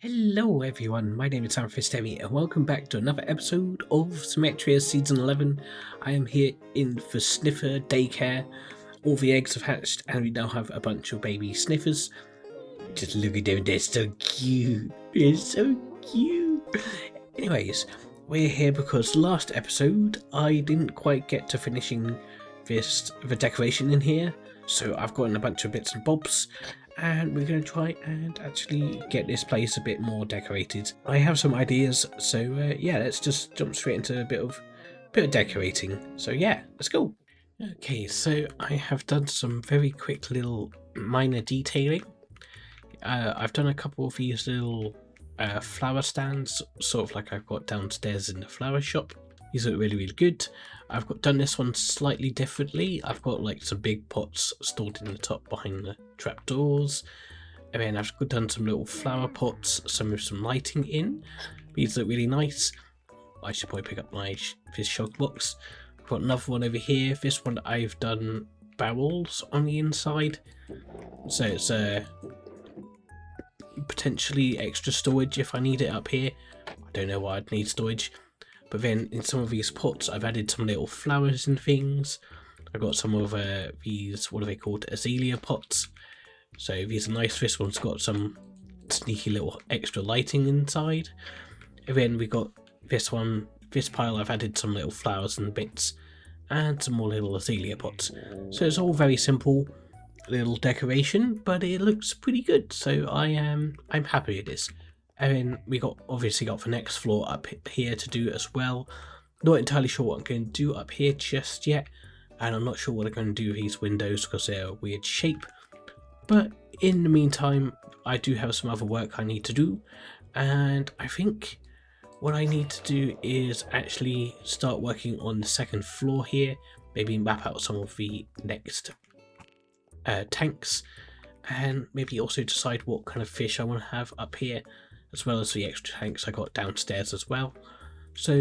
Hello everyone, my name is Frens and welcome back to another episode of Symmetria Season 11. I am here in for Sniffer Daycare. All the eggs have hatched and we now have a bunch of baby sniffers. Just look at them, they're so cute. They're so cute. Anyways, we're here because last episode I didn't quite get to finishing the decoration in here. So I've gotten a bunch of bits and bobs. And we're going to try and actually get this place a bit more decorated. I have some ideas, so yeah, let's just jump straight into a bit of decorating. So yeah, let's go. Okay, so I have done some very quick little minor detailing. I've done a couple of these little flower stands, sort of like I've got downstairs in the flower shop. These look really good. I've done this one slightly differently. I've got like some big pots stored in the top behind the trapdoors. And then I've done some little flower pots, some with some lighting in. These look really nice. I should probably pick up this shog box. I've got another one over here. This one I've done barrels on the inside. So it's potentially extra storage if I need it up here. I don't know why I'd need storage. But then in some of these pots, I've added some little flowers and things. I've got some of these, what are they called, azalea pots. So these are nice. This one's got some sneaky little extra lighting inside. And then we got this one, this pile, I've added some little flowers and bits. And some more little azalea pots. So it's all very simple little decoration, but it looks pretty good. So I'm happy with this. And then we obviously got the next floor up here to do as well. Not entirely sure what I'm going to do up here just yet. And I'm not sure what I'm going to do with these windows because they're a weird shape. But in the meantime, I do have some other work I need to do. And I think what I need to do is actually start working on the second floor here. Maybe map out some of the next tanks. And maybe also decide what kind of fish I want to have up here, as well as the extra tanks I got downstairs as well. So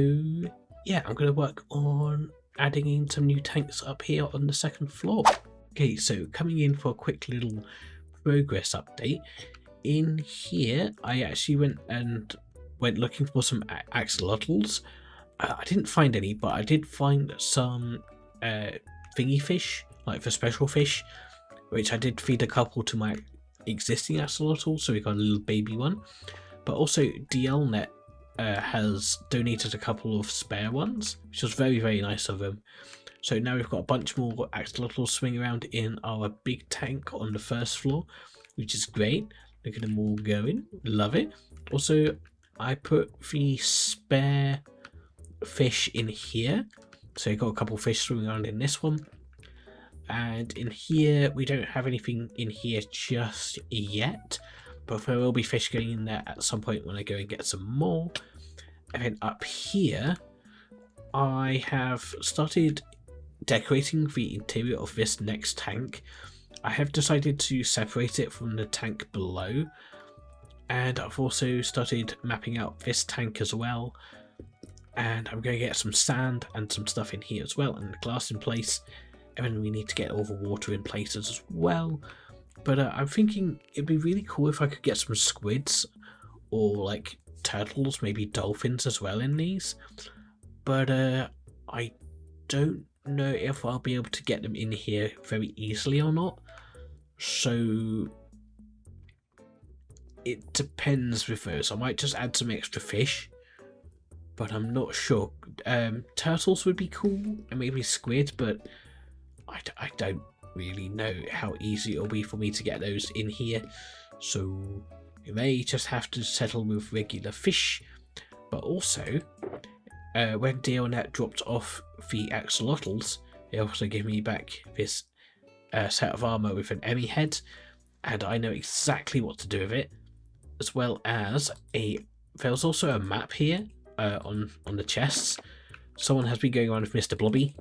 yeah, I'm going to work on adding in some new tanks up here on the second floor. Okay, so coming in for a quick little progress update. In here, I actually went looking for some axolotls. I didn't find any, but I did find some thingy fish, like the special fish, which I did feed a couple to my existing axolotl, so we got a little baby one. But also DLNet has donated a couple of spare ones, which was very nice of them. So now we've got a bunch more axolotls swimming around in our big tank on the first floor, which is great. Look at them all going, love it. Also, I put the spare fish in here, so you've got a couple of fish swimming around in this one. And in here, we don't have anything in here just yet, but there will be fish going in there at some point when I go and get some more. And then up here, I have started decorating the interior of this next tank. I have decided to separate it from the tank below, and I've also started mapping out this tank as well. And I'm going to get some sand and some stuff in here as well, and the glass in place. And then we need to get all the water in places as well. But I'm thinking it'd be really cool if I could get some squids or like turtles, maybe dolphins as well in these. But I don't know if I'll be able to get them in here very easily or not. So it depends with those. I might just add some extra fish, but I'm not sure. Turtles would be cool, and maybe squid, but I don't really know how easy it'll be for me to get those in here, so you may just have to settle with regular fish. But also, when DLNet dropped off the axolotls, they also gave me back this set of armor with an Emmy head, and I know exactly what to do with it, as well as there's also a map here on the chests. Someone has been going around with Mr. Blobby.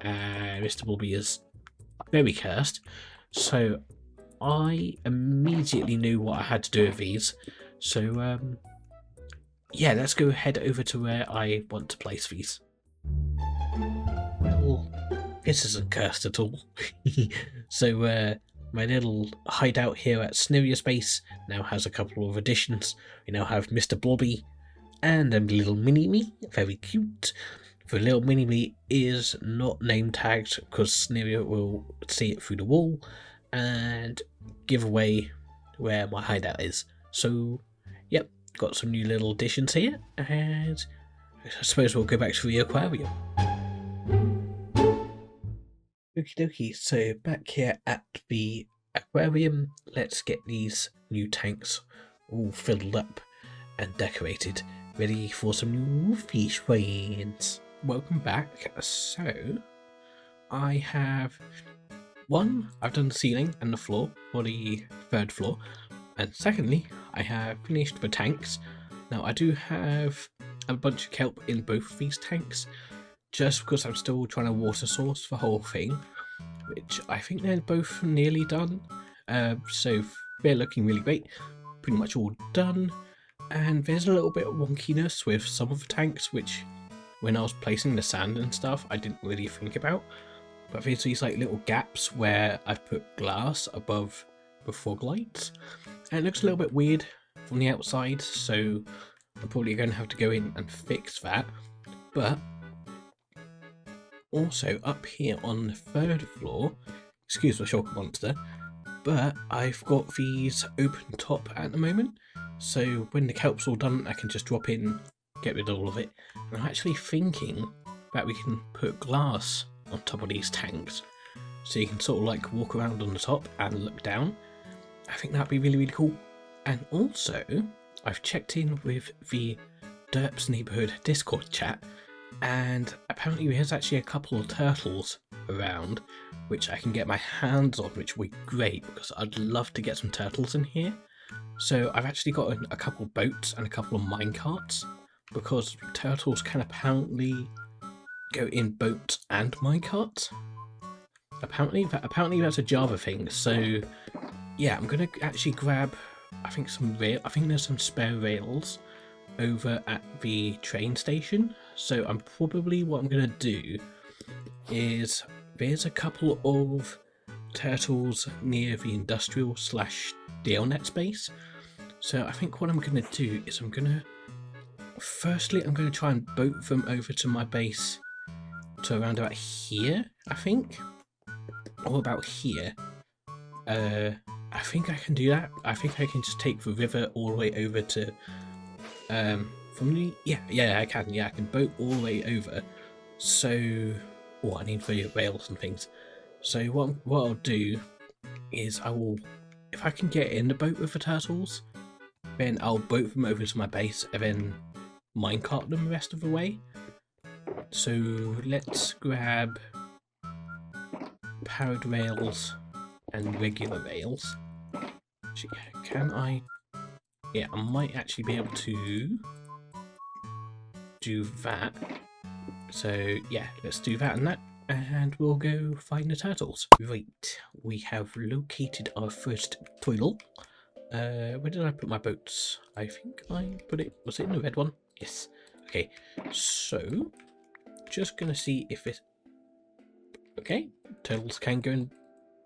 Mr. Blobby is very cursed, so I immediately knew what I had to do with these. So yeah, let's go head over to where I want to place these. Well, this isn't cursed at all. So my little hideout here at Scenaria's base now has a couple of additions. We now have Mr. Blobby and a little mini-me, very cute. The little mini-me is not name tagged because Scenario will see it through the wall and give away where my hideout is. So, yep, got some new little additions here, and I suppose we'll go back to the aquarium. Okie dokie, so back here at the aquarium, let's get these new tanks all filled up and decorated, ready for some new fish friends. Welcome back. So, I have I've done the ceiling and the floor for the 3rd floor, and secondly, I have finished the tanks. Now, I do have a bunch of kelp in both of these tanks, just because I'm still trying to water source the whole thing, which I think they're both nearly done. So they're looking really great, pretty much all done. And there's a little bit of wonkiness with some of the tanks, which when I was placing the sand and stuff, I didn't really think about. But there's these like little gaps where I've put glass above the fog lights, and it looks a little bit weird from the outside, so I'm probably going to have to go in and fix that. But also up here on the 3rd floor, excuse the shock monster, but I've got these open top at the moment, so when the kelp's all done I can just drop in, get rid of all of it. And I'm actually thinking that we can put glass on top of these tanks, so you can sort of like walk around on the top and look down. I think that'd be really, really cool. And also, I've checked in with the Derps Neighborhood Discord chat, and apparently there's actually a couple of turtles around which I can get my hands on, which would be great because I'd love to get some turtles in here. So I've actually got a couple of boats and a couple of minecarts, because turtles can apparently go in boats and minecarts. Apparently that's a Java thing. So yeah, I'm gonna actually grab, I think there's some spare rails over at the train station. So what I'm gonna do is, there's a couple of turtles near the industrial / DLNet space. So I think what I'm gonna do is I'm gonna try and boat them over to my base to around about here, I think, or about here. I think I can do that. I think I can just take the river all the way over to from the I can boat all the way over. So I need the rails and things. So what I'll do is if I can get in the boat with the turtles, then I'll boat them over to my base and then minecart them the rest of the way. So let's grab powered rails and regular rails. Actually, can I? Yeah, I might actually be able to do that. So yeah, let's do that and that, and we'll go find the turtles. Right, we have located our first turtle. Where did I put my boats? I think I put it, was it in the red one? Yes. Okay, so just gonna see if it, okay, turtles can go in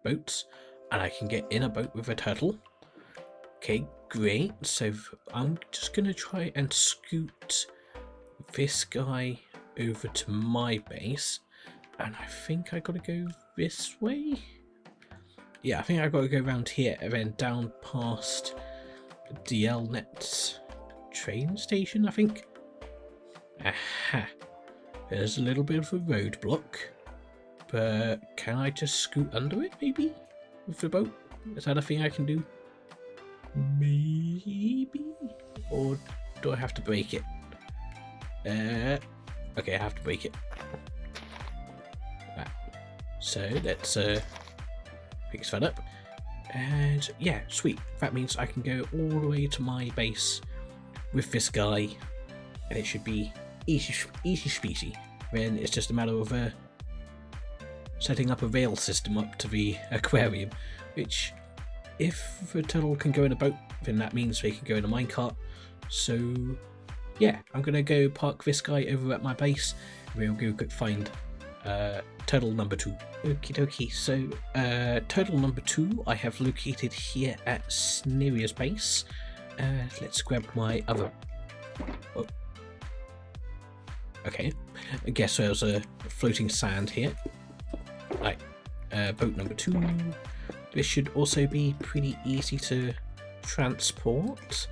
boats, and I can get in a boat with a turtle. Okay, great. So I'm just gonna try and scoot this guy over to my base, and I think I gotta go this way. Yeah, I think I gotta go around here and then down past DLNet train station, I think. Aha. There's a little bit of a roadblock, but can I just scoot under it, maybe? With the boat? Is that a thing I can do? Maybe? Or do I have to break it? Okay, I have to break it. Right. So let's fix that up. And yeah, sweet. That means I can go all the way to my base with this guy, and it should be easy speasy. Then it's just a matter of setting up a rail system up to the aquarium, which, if the turtle can go in a boat, then that means they can go in a minecart. So yeah, I'm gonna go park this guy over at my base, and we'll go find Turtle number 2. Okie dokie, so turtle number 2 I have located here at Shenanigans base. Let's grab my other... Oh. Okay, I guess there's a floating sand here. Right, boat number 2. This should also be pretty easy to transport.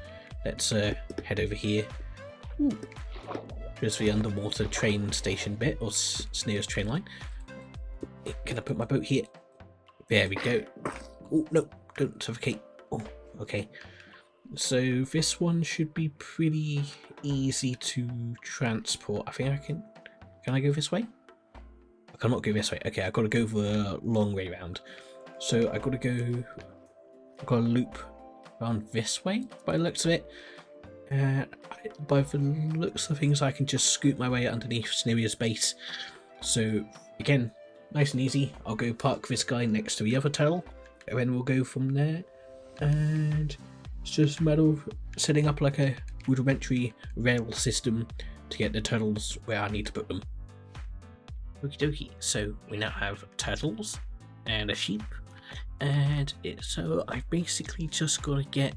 Let's head over here. Ooh. There's the underwater train station bit, or Sneer's train line. Can I put my boat here? There we go. Oh, no, don't suffocate. Oh, okay. So this one should be pretty easy to transport. I think I can... Can I go this way? I cannot go this way. Okay, I've got to go the long way round. So I've got to go... I've got to loop around this way, by the looks of it. By the looks of things, I can just scoot my way underneath Shenanigans base. So, again, nice and easy. I'll go park this guy next to the other turtle, and then we'll go from there. And it's just a matter of setting up like a rudimentary rail system to get the turtles where I need to put them. Okie dokie, so we now have turtles and a sheep. And so I've basically just got to get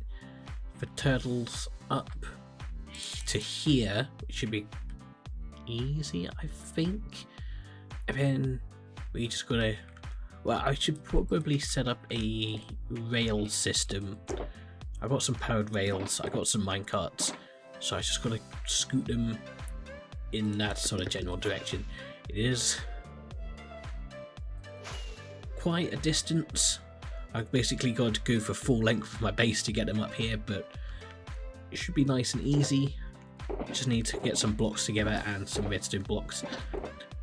the turtles up to here, which should be easy, I think. And then we just gotta... Well, I should probably set up a rail system. I've got some powered rails, I've got some minecarts, so I just gotta scoot them in that sort of general direction. It is quite a distance. I've basically got to go for full length of my base to get them up here, but it should be nice and easy. Just need to get some blocks together and some redstone blocks.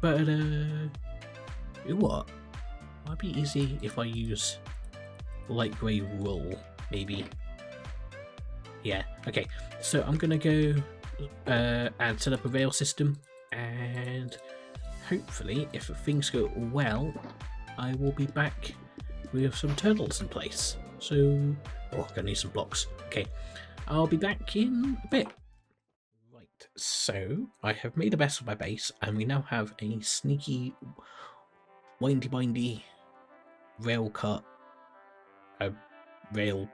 But you know what? Might be easy if I use light grey wool, maybe. Yeah, okay. So I'm gonna go and set up a rail system, and hopefully, if things go well, I will be back with some turtles in place. So, oh, gonna need some blocks. Okay, I'll be back in a bit. Right, so I have made the best of my base, and we now have a sneaky, windy rail cut, rail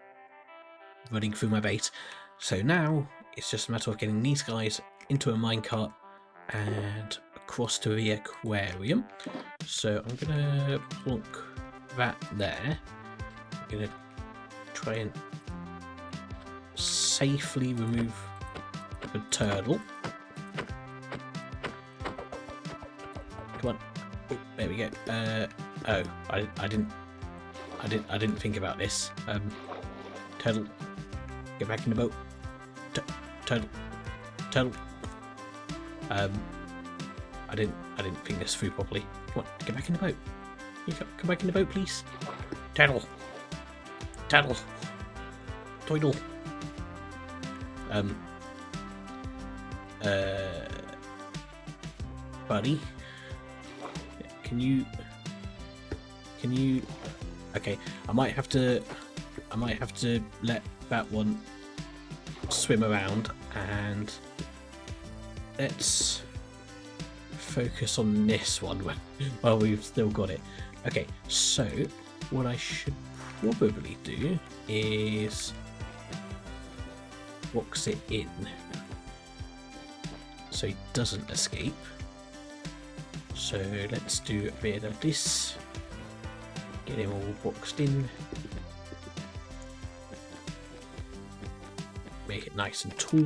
running through my base. So now it's just a matter of getting these guys into a minecart and across to the aquarium. So I'm gonna plonk that there. I'm gonna try and safely remove the turtle. Come on. Oh, there we go. Oh, I didn't think about this. Turtle, get back in the boat. Turtle. I didn't think this through properly. Come on, get back in the boat. You come back in the boat, please. Turtle. Toidle. Buddy, can you? Okay, I might have to let that one swim around, and let's focus on this one while we've still got it. Okay, so what I should probably do is box it in so he doesn't escape. So let's do a bit of this, get him all boxed in, make it nice and tall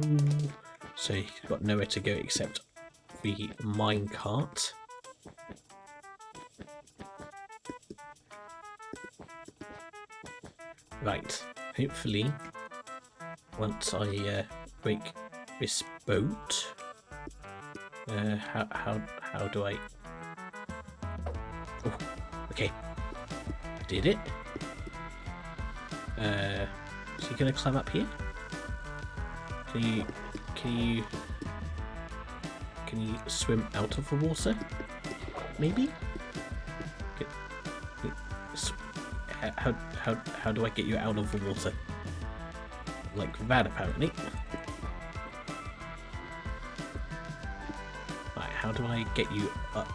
so he's got nowhere to go except the minecart. Right, hopefully once I break this boat, how do I... Oh, okay, I did it. Is he gonna climb up here? Can you swim out of the water? Maybe? How do I get you out of the water? Like that, apparently. Right, how do I get you up?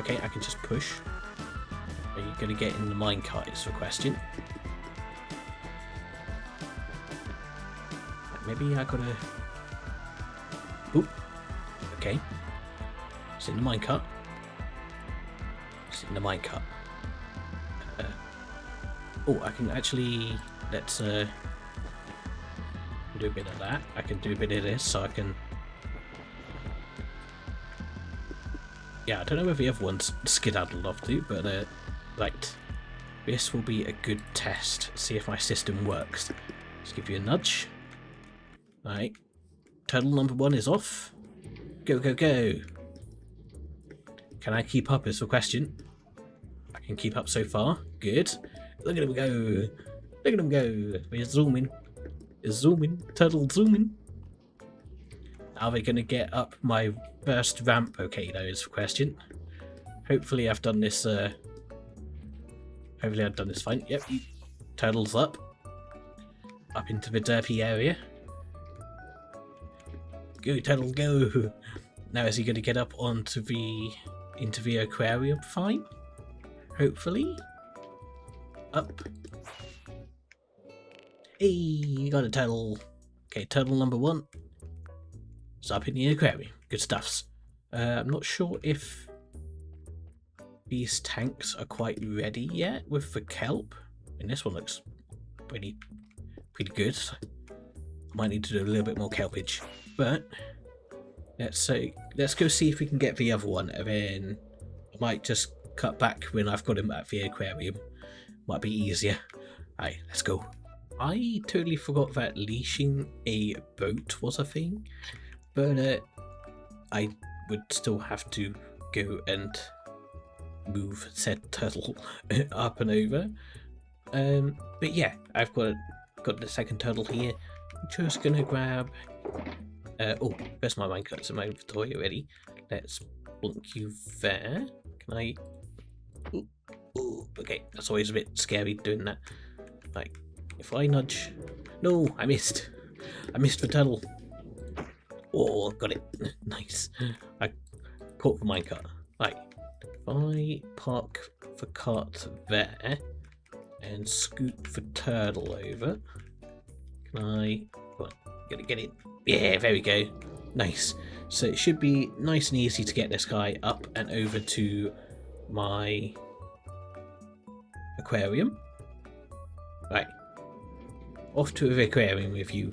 Okay, I can just push. Are you going to get in the minecart is the question. Maybe I gotta... Oop. Okay. It's in the minecart. It's in the minecart. Oh, I can actually... Let's do a bit of that. I can do a bit of this, so I can... Yeah, I don't know whether the other one's skedaddled off to, but right. This will be a good test. See if my system works. Let's give you a nudge. Right. Turtle number 1 is off. Go, go, go. Can I keep up is the question. I can keep up so far. Good. Look at him go. Look at him go. He's zooming. He's zooming. Turtle zooming. Are they going to get up my first ramp? Okay, that is the question. Hopefully I've done this, hopefully I've done this fine. Yep, turtle's up. Up into the derpy area. Go, turtle, go! Now is he going to get up onto into the aquarium? Fine. Hopefully. Up. Hey, you got a turtle. Okay, turtle number 1. It's up in the aquarium. Good stuffs. I'm not sure if these tanks are quite ready yet with the kelp. And this one looks pretty good. I might need to do a little bit more kelpage. But let's go see if we can get the other one, and then I might just cut back when I've got him at the aquarium. Might be easier. Alright, let's go. I totally forgot that leashing a boat was a thing, but I would still have to go and move said turtle up and over. But yeah, I've got the second turtle here. I'm just gonna grab. Oh, there's my minecarts in my inventory already. Let's blink you there. Can I? Ooh, okay, that's always a bit scary doing that. Like, if I nudge. No, I missed. I missed the turtle. Oh, got it. Nice. I caught the minecart. Right. If I park the cart there and scoot the turtle over, can I? Come on, gotta get it. Yeah, there we go. Nice. So it should be nice and easy to get this guy up and over to my aquarium. Right. Off to the aquarium with you.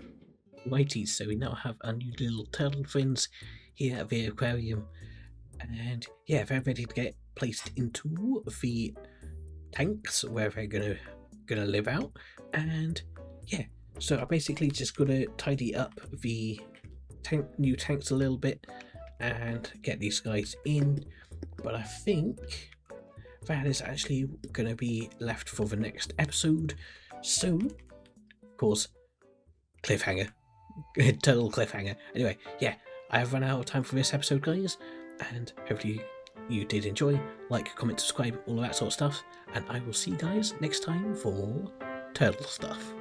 Righty, so we now have our new little turtle friends here at the aquarium. And yeah, they're ready to get placed into the tanks where they're gonna live out. And yeah, so I'm basically just gonna tidy up the new tanks a little bit and get these guys in. But I think that is actually gonna be left for the next episode. So, of course, cliffhanger. Total cliffhanger. Anyway, yeah, I have run out of time for this episode, guys, and hopefully you did enjoy. Like, comment, subscribe, all of that sort of stuff, and I will see you guys next time for more turtle stuff.